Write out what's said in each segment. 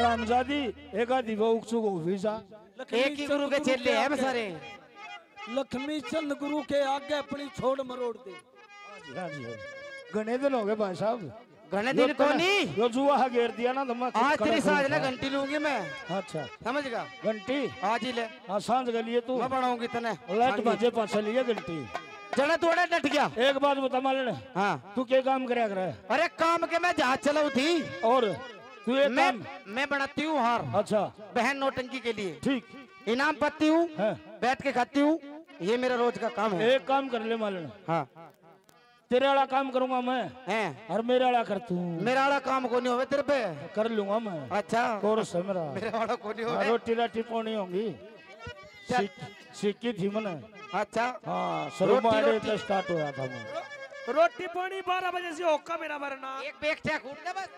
हरामजादी एक आधी बहु चुक हो वीजा एक ही गुरु के चेले हैं सारे। लक्ष्मी चंद गुरु के आगे अपनी छोड़ मरोड़ दे। हाँ जी घने दिन हो गए भाई साहब। घने दिन कोनी यो जुआ घेर दिया ना तो मैं आज तेरी साज ना घंटी लूंगी मैं। अच्छा समझ गया घंटी आज ही ले। हाँ सांझ के लिए तू मैं बनाऊंगी तने लाइट बजे पास लिए घंटी चले थोड़ा डट गया। एक बात बता मालने हाँ तू क्या काम करे कर अरे काम के मैं जहाज चलाऊ थी और तू एक काम मैं बनाती हूँ हार। अच्छा बहन नौटंकी के लिए ठीक इनाम पाती हूँ है बैठ के खाती हूँ ये मेरा रोज का काम है। एक काम कर ले मालने हाँ तेरे वाला काम करूंगा मैं हैं और मेरे वाला कर तू मेरा वाला काम को नहीं होवे तेरे पे कर लूंगा मैं अच्छा कोर्स है मेरा मेरे वाला को नहीं हाँ, होवे रोटी राटी पौनी होंगी सीखी थी मैंने अच्छा हाँ शुरू में स्टार्ट हुआ था मैं रोटी पानी 12 बजे से होगा मेरा वरना एक बेग ठेक उठ दे बस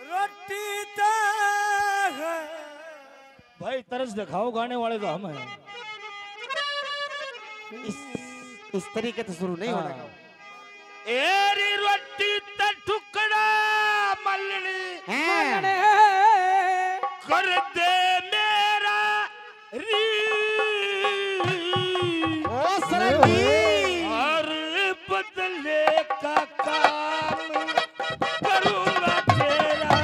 रोटी तो भाई तरस दिखाओ गाने वाले तो हम हैं इस तरीके से शुरू नहीं होना। एरी रोटी त टुकड़ा मलनी कर दे मेरा री ओ सरंगी हर बदले का काम करूंगा तेरा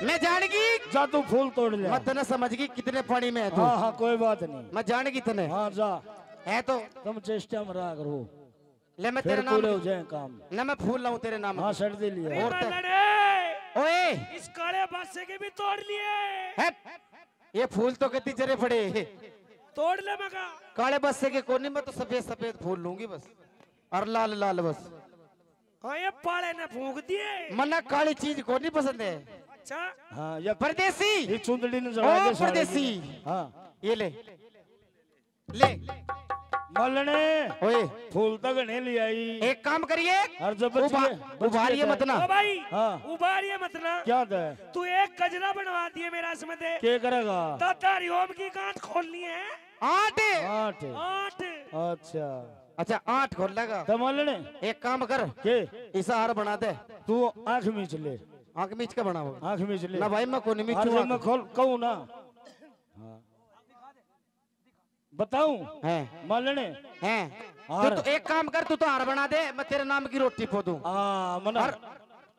मैं जानगी जा तू फूल तोड़ ले मत न समझगी कितने पानी में है तू। हाँ हाँ कोई बात नहीं मैं जानगी तने हाँ जा है तो तुम चेष्टा में रहा करो ले मैं फिर तेरे नाम हो जाए काम न मैं फूल लाऊं तेरे नाम हाँ सर दे लिया और ओए इस काले बादशाह के भी तोड़ लिए ये फूल तो कितनी जरे पड़े तोड़ ले मगा काले बस्से के कोने में तो सफेद सफेद फूल लूंगी बस और लाल लाल बस। हाँ ये पाले ने फूंक दिए मना काली चीज को नहीं पसंद है। अच्छा हाँ या परदेसी ये चुंदड़ी ने ओ परदेसी हाँ ये ले ले मलने ओए फूल तक नहीं ले आई। एक काम करिए उबारिए मत ना भाई हाँ उबारिए मत ना क्या था तू एक गजरा बनवा दिए मेरा इसमें दे क्या करेगा दादारी ओम की गांठ खोलनी है 8 8 अच्छा अच्छा 8 खोल लेगा तो मलने एक काम कर के इसा हार बना दे तू आंख मीच ले आंख मीच के बनाओ आंख मीच ले ना भाई मैं कोनी मीचू मैं खोल कहूँ ना बताऊं है मालने हैं तो एक काम कर तू तो हार बना दे मैं तेरे नाम की रोटी पो दूं। हाँ मना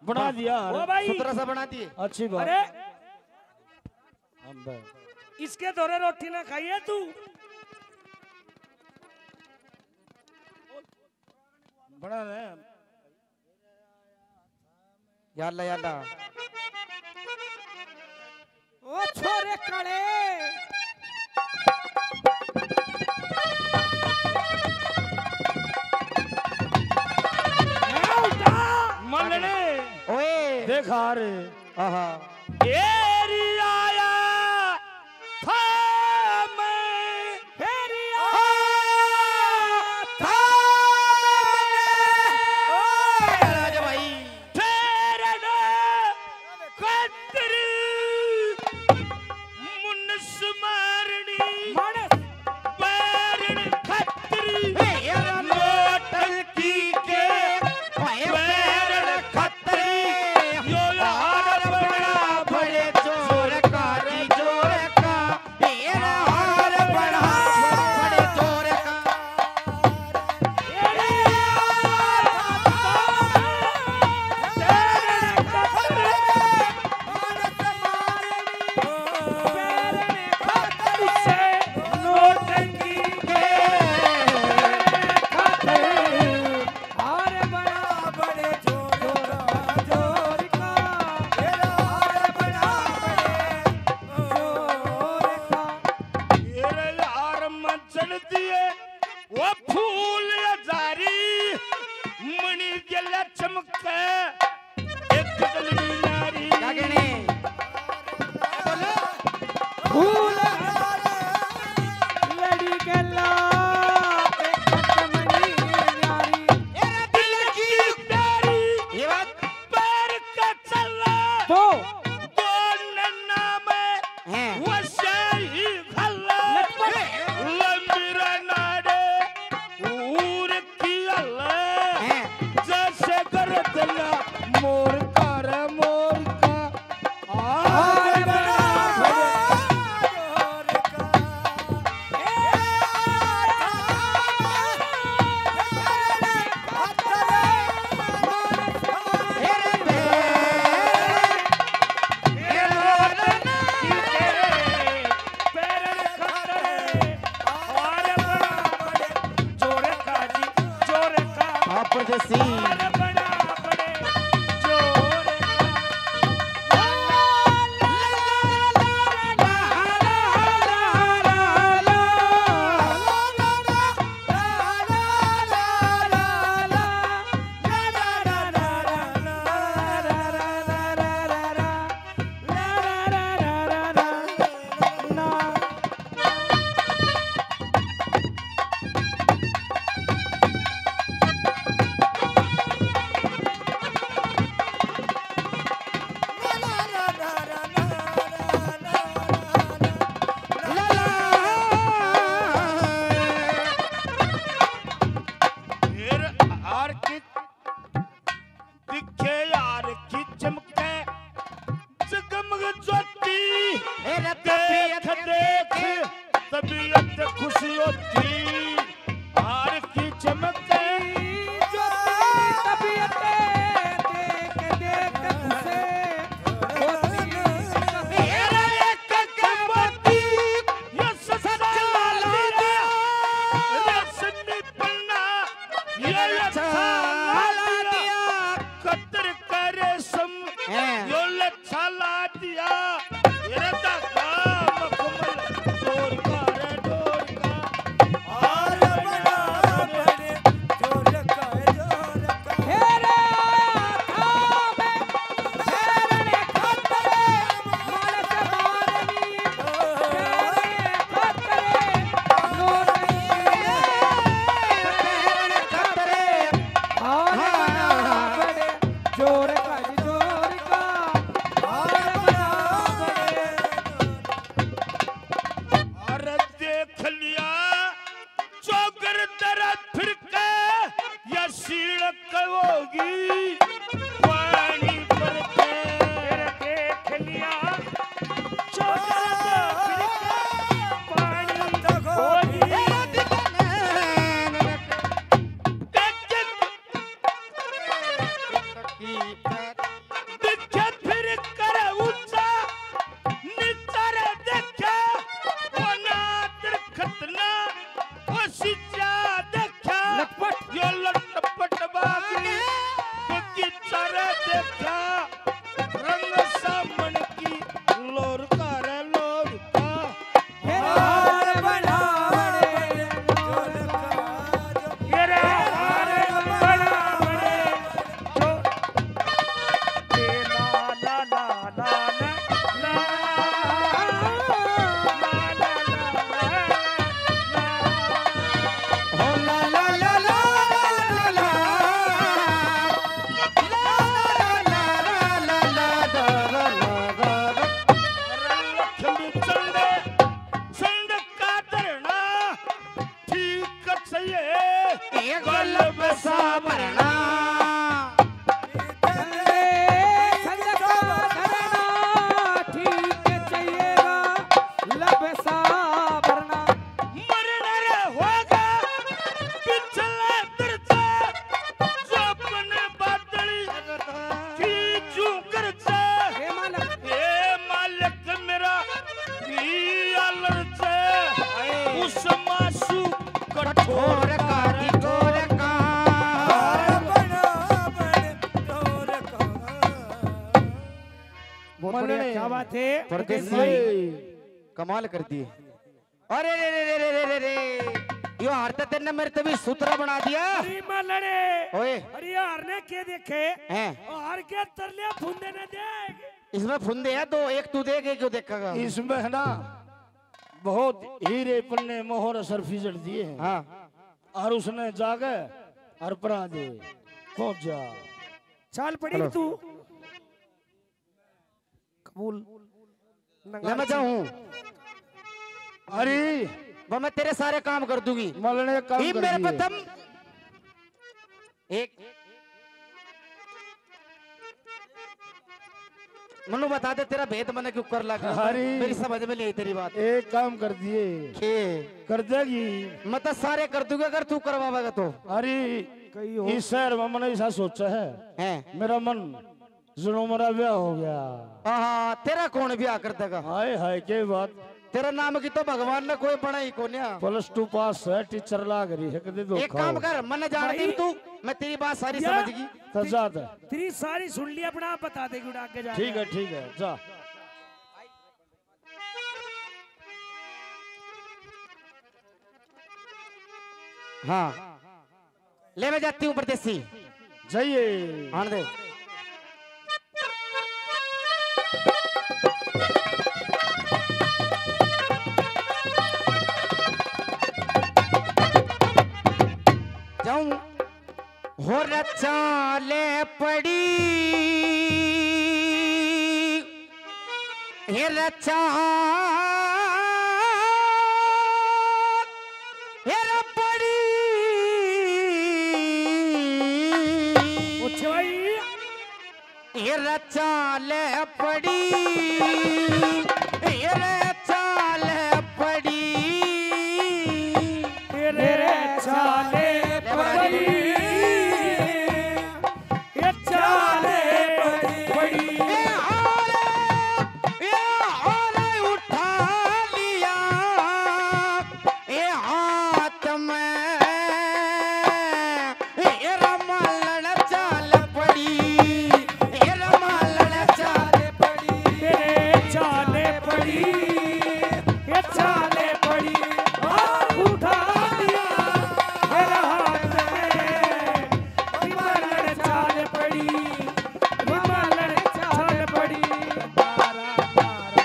बना दिया सुतरा सा बना दिए अच्छी बात। अरे इसके दौरे रोटी ना खाइए तू बना दे याल्ला याल्ला ओ छोरे कड़े मलने ओए देखा रे आहा एरी आया था मैं एरी आया था चमके एक गलनी नारी क्या कहने फूल लड़ी गला एक कमनी न्यारी तेरा दिल की प्यारी ये बात पैर का चला तो दो नन्ना में हैं वैसे ही खला लंबीरा नारे ऊर की अल्लाह हैं जैसे गर्दना मोर का रे मोर का हार बना तेरे आप परदेसी दिखे यार की चमके जगमग ज्योति देख देख तबीयत खुशी होती हार की चमके तबीयत देख देख खुशे होती मेरा एक कमती ये सच्चा लालिया रस्मी पन्ना ये अच्छा लालिया कतर करे सम हैं यो लच्छा ला दिया ये दादा मखमल डोर का रे डोर का हार बना बने हेरे था मैं हेरे खतरे मानस मारनी हेरे खतरे नोरनी खतरे हार बना बड़े जोर का हार बना बड़े अरे देख लिया चौगर दरद फिर के या सीढ़ होगी पानी पर के देख लिया चौगर दरद फिर के पानी होगी दिखे फिर करे ऊंचा नीचा रे देखे वनातर खतना ओ सिचा देखा लटपट यो लटपट बागी की चारे देखा रंग सामन की लोर का रे लोर का हार बना बड़े जोर का ये रे हार बना बड़े जो ला ला ला ला ला हो ला ला ला ला ला ला लक्ष्मी चंदे चंद का धरना ठीक चाहिए गल बसा भरना संगे संग का धरना ठीक चाहिएगा लब सा भरना मरना रे होगा पिछला दर्जा जो अपने बादली खींचू कर जा हे मालक ए मालिक मेरा ई आलर से उस मासू कठोर कारी गोर का बहुत बढ़िया क्या बात है परदेसी कमाल कर दिए अरे रे रे रे रे रे रे यो हारते तेने मेरे तभी सूत्रा बना दिया। अरे मलड़े ओए अरे यार ने के देखे हैं हार के तरले फुंदे ने देख इसमें फुंदे है दो, एक तू देख एक क्यों देखेगा। इसमें है ना बहुत हीरे पन्ने मोहर सरफी जड़ दिए हैं। हाँ और उसने जागे और परा दे पहुंच जा। चाल पड़ी तू कबूल ले मैं जाऊं। अरे वो मैं तेरे सारे काम कर दूंगी। मलने काम ये कर मेरे दिए। पतम एक मनु बता दे तेरा भेद मैंने क्यों कर लगा। अरे। मेरी समझ में नहीं आई तेरी बात। एक काम कर दिए के कर देगी। मैं तो सारे कर दूंगा अगर तू करवाएगा तो। अरे कहीं हो इस शहर में मैंने ऐसा सोचा है हैं मेरा मन जुनू मेरा ब्याह हो गया। हाँ तेरा कौन ब्याह कर देगा। हाय हाय के बात। तेरा नाम की तो भगवान ने कोई बना ही कोन्या। +2 पास है टीचर लाग रही है कदे एक काम कर मन जान दी भाई। तू मैं तेरी बात सारी या- समझ गई। तो जाता है। तेरी सारी सुन ली अपना आप बता देगी उड़ा के जा ठीक है जा। हाँ ले मैं जाती हूँ परदेसी। जाइए। आने दे। जाऊं हो रचाले पड़ी हे रचा हे पड़ी उठ भाई ये रचाले पड़ी ये रचाले पड़ी तेरे चाले पड़ी ये चाले पड़ी ये हारे उठा लिया ये हाथ में ये रमल चाल पड़ी ये रमल चाल पड़ी तेरे चाले पड़ी ये चाले पड़ी और उठा दिया मेरा हाथ में विमल चाले पड़ी विमल चाले पड़ी बारा बारा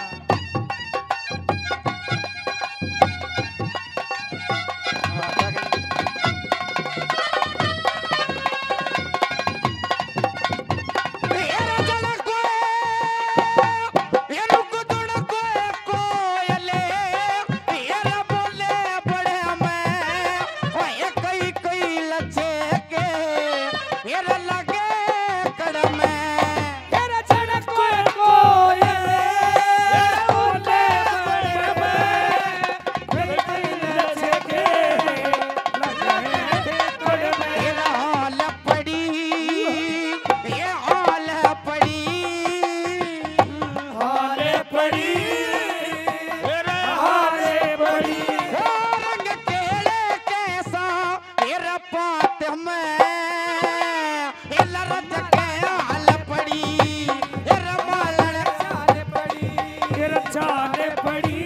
तेरा छड़क कोई बोले बड़े में मेरे दिल लचके लगे थे तोड़ में हाले पड़ी हाले पड़ी चाले पड़ी तेरा चाले पड़ी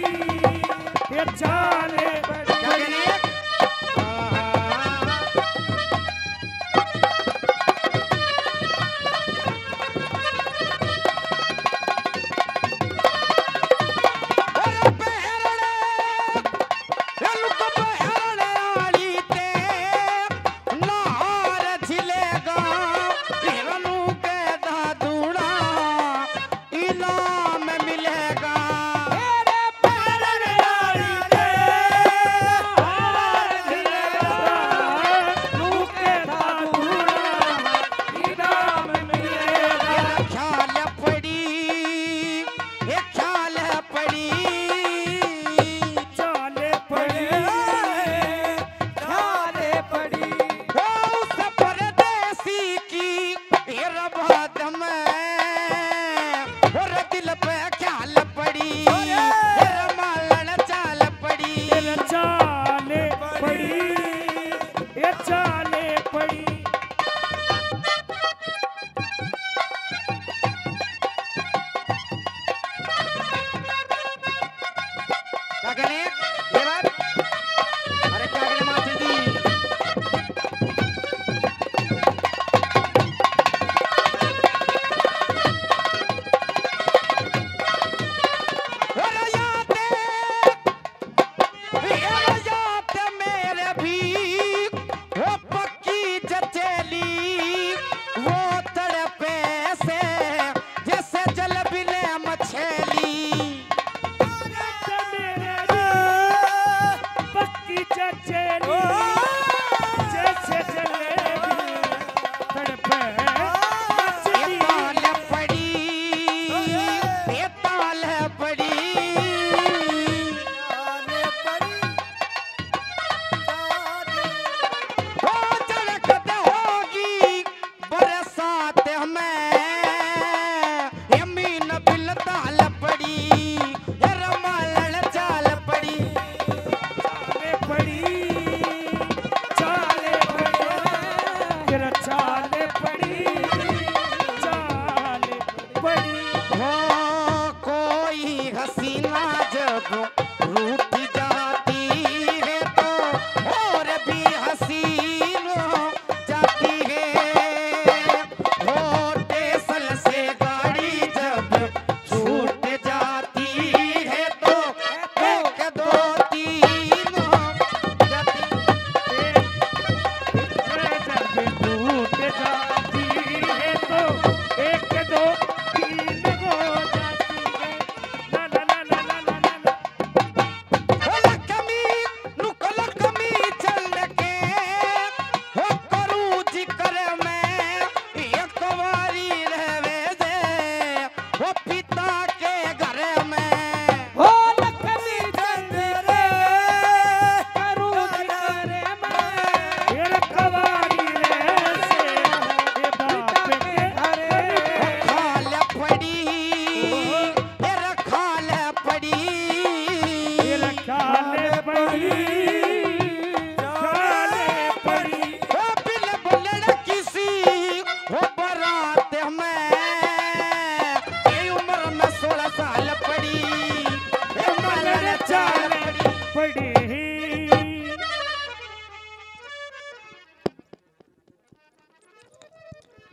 ये चाले पड़ी नार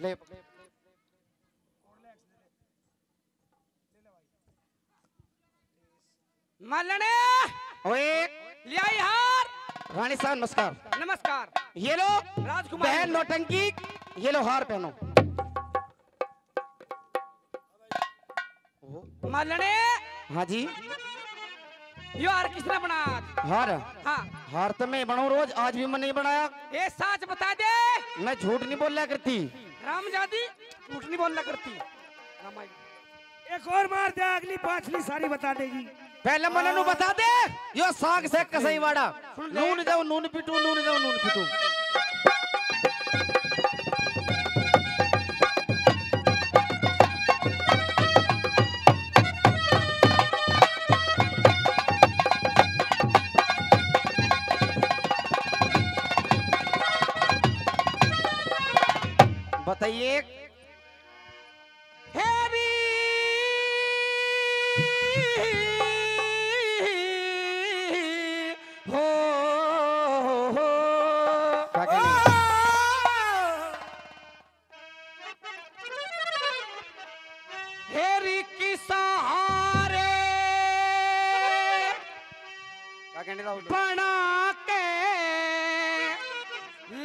ले मलने ओए लिया हार। रानी साहब नमस्कार। नमस्कार। ये लो राजकुमार बहन नौटंकी, ये लो हार पहनो। मलने हाँ जी। यो हार किसने बनाया? हार हाँ हार तो मैं बनाऊं रोज, आज भी मैं नहीं बनाया। ये सच बता दे। मैं झूठ नहीं बोला करती। रामजादी झूठ नहीं बोलना करती। रामायण एक और मार दे, अगली पांचली सारी बता देगी। पहले मने नु बता दे, यो साग से कसई वाड़ा। नून जाओ नून पिटू, नून जाओ नून पिटू। बताइए हेरी हो क्या कहने? हेरी की सहारे क्या कहने राहुल? बना के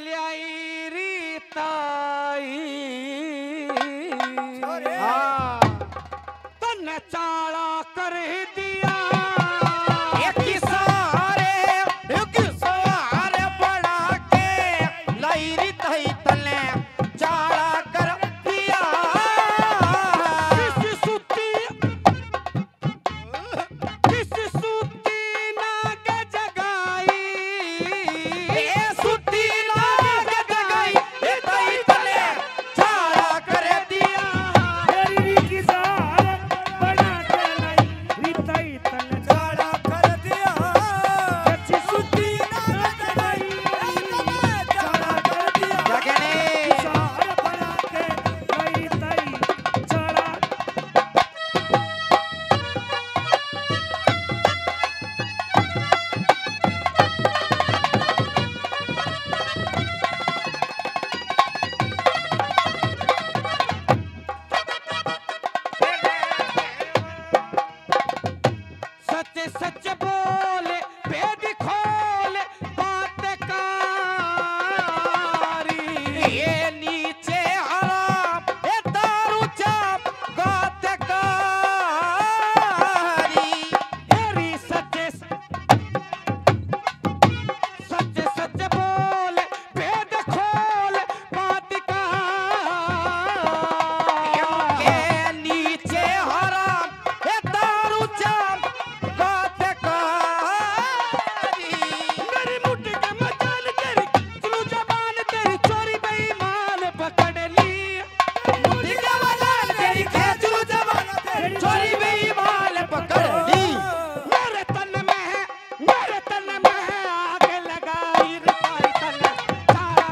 ल्याई री ताई हाँ तन चाला कर दिया। एक सहारे बड़ा के लईरी तही तले चाला कर दिया। किस सुती नाग जगाई। ए सुती नाग जगाई, ए तही तले चाला कर दिया। तेरी की सहार बना के लाई रीताई तन झाड़ा कर दिया। अच्छी सुती नाग जगाई, झाड़ा कर दिया। क्या कहने? सहार बना के लाई रीताई झाड़ा। सच सच बोले भेद खोले बात कारी। ये नीचे हराम, ए दारू चाप गात कारी। हेरी सच सच बोले भेद खोले बात कारी। के नीचे हराम, ए दारू चाप गात कारी। मेरी मुट्ठी के मचान तेरी चलू जबान तेरी चोरी बेईमान पकड़ ली। दिखा वाला तेरी खेचू जवान, तेरी चोरी बेईमान पकड़ ली। मेरे तन में है आग लगाई रिताई तन चारा।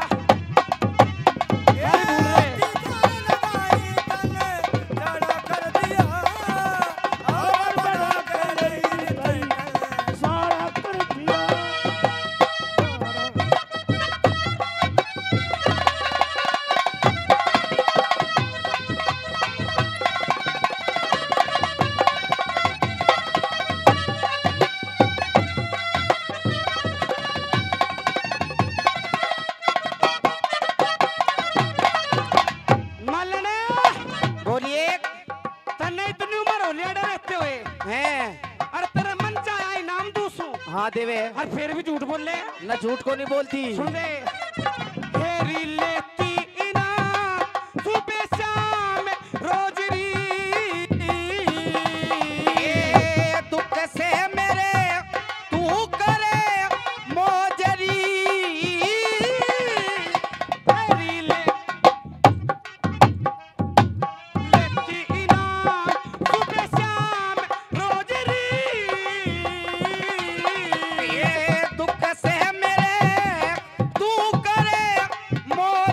सारा कर दिया। मलने बोलिए तन्ने इतनी उम्र हो लिया रहते हुए हैं? और तेरा मन चाहे इनाम दूसू हाँ देवे, और फिर भी झूठ बोल ले। न झूठ को नहीं बोलती। सुन ले हेरी लेती इनाम सुबह शाम रोज री। ए दुख से मेरे तू करे मोजरी। हेरी लेती इनाम सुबह शाम रोज री। ये दुख से मेरे तू करे मोजरी।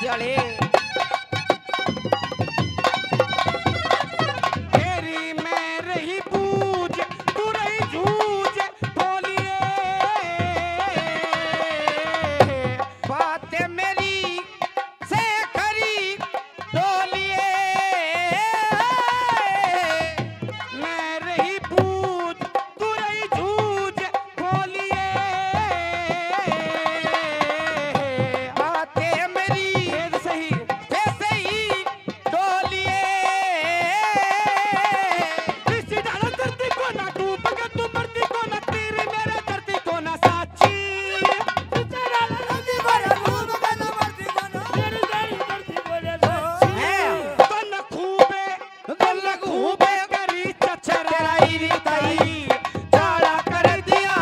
जाले तेरी मैं रही बूझ तू रही झूझ बोलिए बातें मेरी से खरी डोलिए मैं रही बूझ तू रही झूझ बोलिए बातें मेरी भेद सही कैसे ही डोलिए किसी डाला धरती को ना डूब के तू मरती को ना तेरी मेरे धरती को ना साची तन खूबे करी चचराई री ताई जाड़ा कर दिया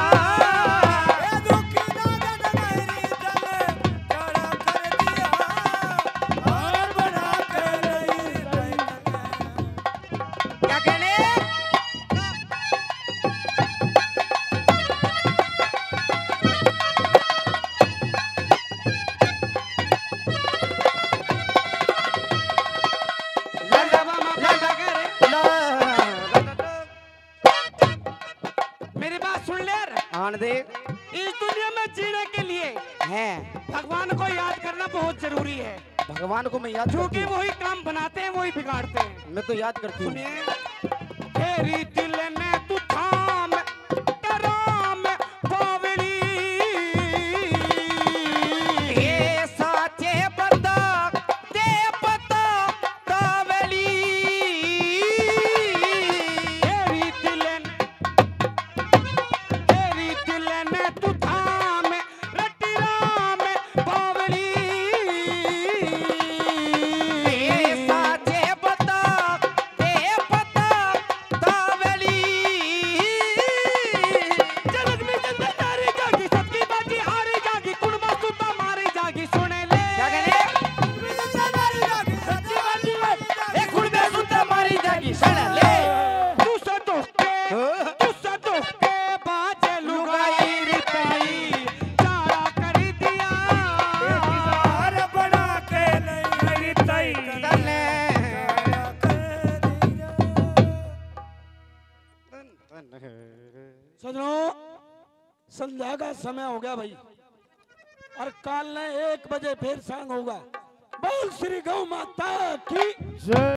क्या कहने मेरी बात सुन ले यार। आन दे इस दुनिया में जीने के लिए हैं भगवान को याद करना बहुत जरूरी है भगवान को मैं याद करती क्योंकि हूँ वही काम बनाते हैं वही बिगाड़ते हैं। मैं तो याद करती हूँ सुनिए तेरी दिल में तू थाम कराम बावली ये साचे बंदा दे पता कावली तेरी दिल में तू थाम रटी राम बावली ये साचे बंदा दे पता कावली जगत में जिंदा नारी जागी सबकी बाजी हारी जागी कुड़मा सुता मारी जागी सुने ले क्या कहने एक कुड़बे सुता मारी जागी सड़ ले तू सदुख के बाजे लुगाई रिताई चारा कर दिया तने सजनों संध्या का समय हो गया भाई और काल ने 1 बजे फिर सांग होगा। बोल श्री गौ माता की